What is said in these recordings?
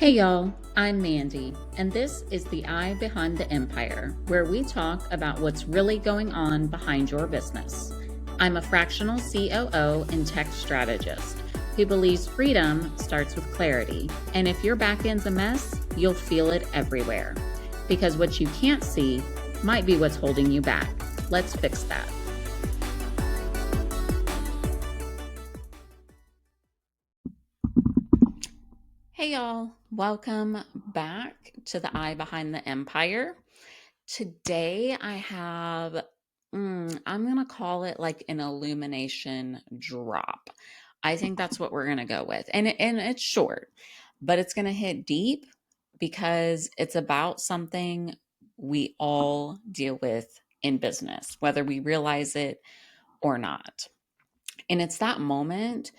Hey y'all, I'm Mandy, and this is the Eye Behind the Empire, where we talk about what's really going on behind your business. I'm a fractional COO and tech strategist who believes freedom starts with clarity, and if your back end's a mess, you'll feel it everywhere. Because what you can't see might be what's holding you back. Let's fix that. Hey y'all, welcome back to the Eye Behind the Empire. Today I have, I'm going to call it like an illumination drop. I think that's what we're going to go with. And it's short, but it's going to hit deep because it's about something we all deal with in business, whether we realize it or not. And it's that moment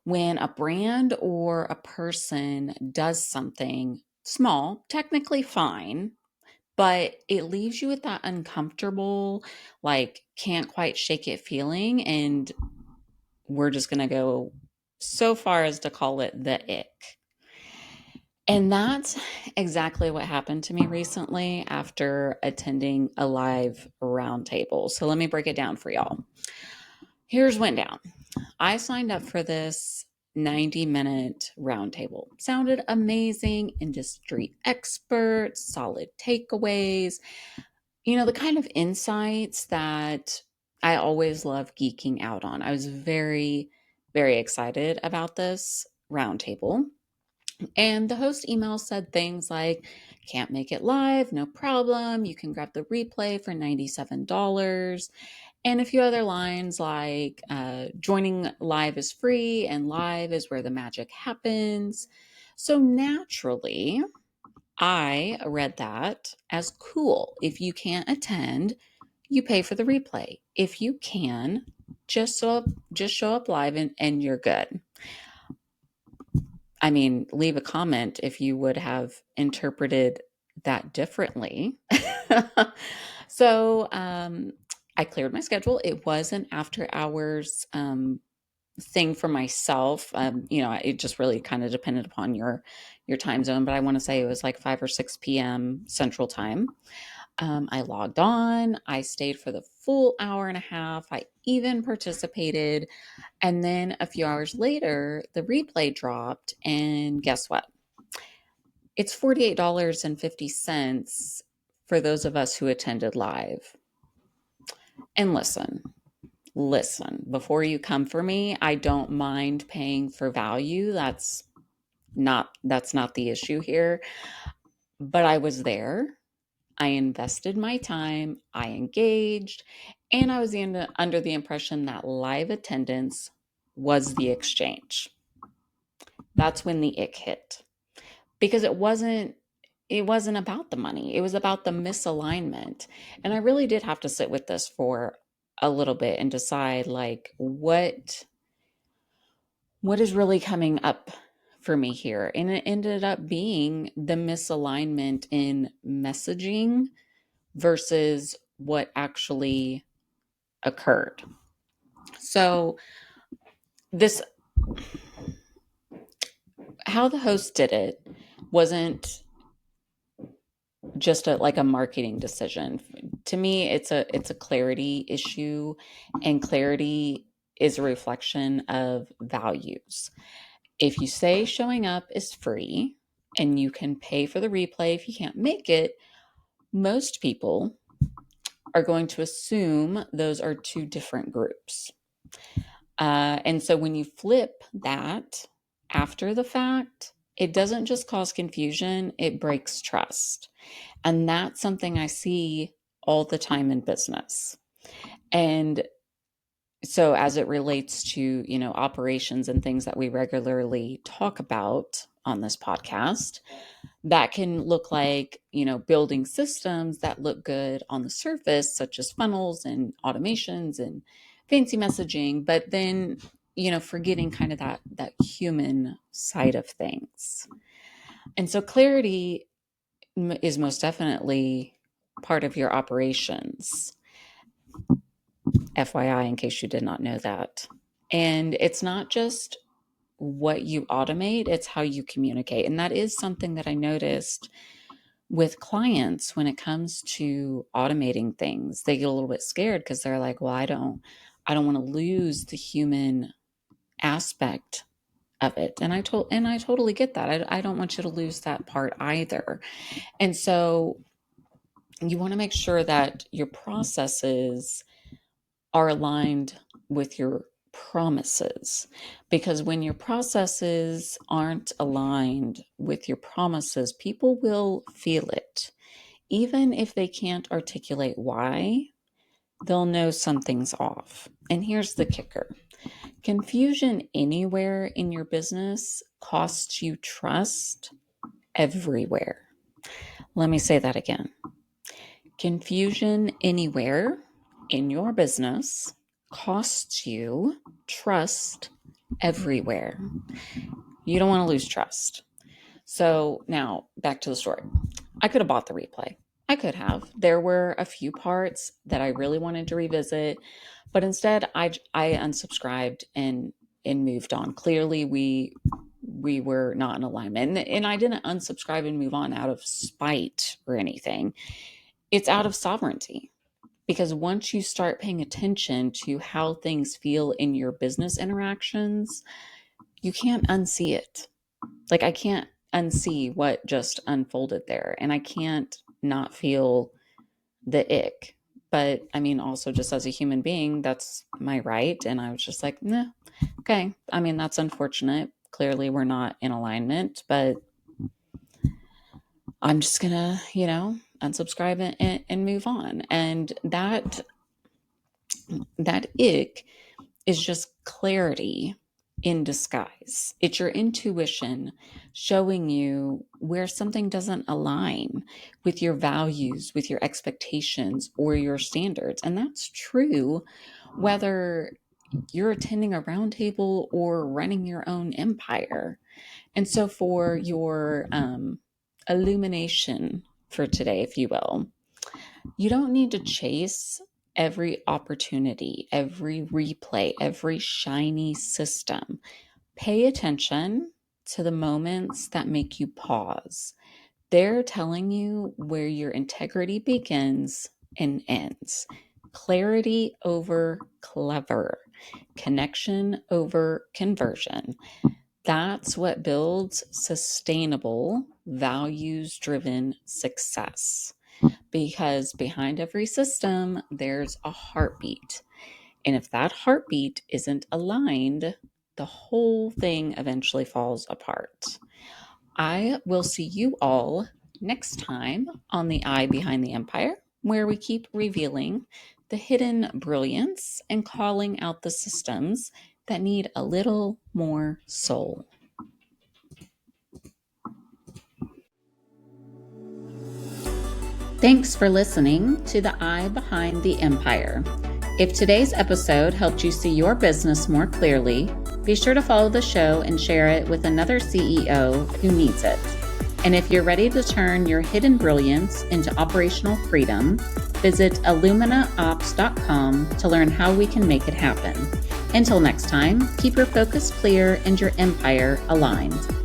when a brand or a person does something small, technically fine, but it leaves you with that uncomfortable, like, can't quite shake it feeling. And we're just going to go so far as to call it the ick. And that's exactly what happened to me recently after attending a live roundtable. So let me break it down for y'all. Here's went down. I signed up for this 90-minute roundtable. Sounded amazing, industry experts, solid takeaways, the kind of insights that I always love geeking out on. I was very, very excited about this roundtable. And the host email said things like, can't make it live, no problem. You can grab the replay for $97. And a few other lines like joining live is free and live is where the magic happens. So naturally, I read that as cool. If you can't attend, you pay for the replay. If you can, just show up live and you're good. I mean, leave a comment if you would have interpreted that differently. So I cleared my schedule. It was an after hours thing for myself. It just really kind of depended upon your time zone, but I want to say it was like 5 or 6 p.m. Central Time. I logged on. I stayed for the full hour and a half. I even participated. And then a few hours later, the replay dropped. And guess what? It's $48.50 for those of us who attended live. And listen, before you come for me, I don't mind paying for value. That's not the issue here. But I was there. I invested my time, I engaged, and I was under the impression that live attendance was the exchange. That's when the ick hit. Because it wasn't about the money. It was about the misalignment. And I really did have to sit with this for a little bit and decide like what is really coming up for me here. And it ended up being the misalignment in messaging versus what actually occurred. So this how the host did it wasn't just like a marketing decision. To me, it's a clarity issue, and clarity is a reflection of values. If you say showing up is free and you can pay for the replay if you can't make it, most people are going to assume those are two different groups. And so when you flip that after the fact, it doesn't just cause confusion, it breaks trust. And that's something I see all the time in business. And so as it relates to, operations and things that we regularly talk about on this podcast, that can look like, building systems that look good on the surface, such as funnels and automations and fancy messaging, but then, forgetting kind of that human side of things. And so clarity is most definitely part of your operations. FYI, in case you did not know that. And it's not just what you automate, it's how you communicate. And that is something that I noticed with clients when it comes to automating things. They get a little bit scared because they're like, well, I don't want to lose the human aspect of it. And I totally get that. I don't want you to lose that part either. And so you want to make sure that your processes are aligned with your promises, because when your processes aren't aligned with your promises, people will feel it. Even if they can't articulate why, they'll know something's off. And here's the kicker: confusion anywhere in your business costs you trust everywhere. Let me say that again. Confusion anywhere in your business costs you trust everywhere. You don't want to lose trust. So now back to the story. I could have bought the replay. I could have. There were a few parts that I really wanted to revisit, but instead I unsubscribed and moved on. Clearly we were not in alignment. And I didn't unsubscribe and move on out of spite or anything. It's out of sovereignty. Because once you start paying attention to how things feel in your business interactions, you can't unsee it. Like, I can't unsee what just unfolded there, and I can't not feel the ick. But I mean, also just as a human being, that's my right. And I was just like, nah, okay. I mean, that's unfortunate. Clearly we're not in alignment, but I'm just gonna, unsubscribe and move on. And that ick is just clarity in disguise. It's your intuition showing you where something doesn't align with your values, with your expectations, or your standards. And that's true whether you're attending a roundtable or running your own empire. And so for your illumination for today, if you will, you don't need to chase every opportunity, every replay, every shiny system. Pay attention to the moments that make you pause. They're telling you where your integrity begins and ends. Clarity over clever. Connection over conversion. That's what builds sustainable, values-driven success. Because behind every system, there's a heartbeat. And if that heartbeat isn't aligned, the whole thing eventually falls apart. I will see you all next time on The Eye Behind the Empire, where we keep revealing the hidden brilliance and calling out the systems that need a little more soul. Thanks for listening to The Eye Behind the Empire. If today's episode helped you see your business more clearly, be sure to follow the show and share it with another CEO who needs it. And if you're ready to turn your hidden brilliance into operational freedom, visit illuminaops.com to learn how we can make it happen. Until next time, keep your focus clear and your empire aligned.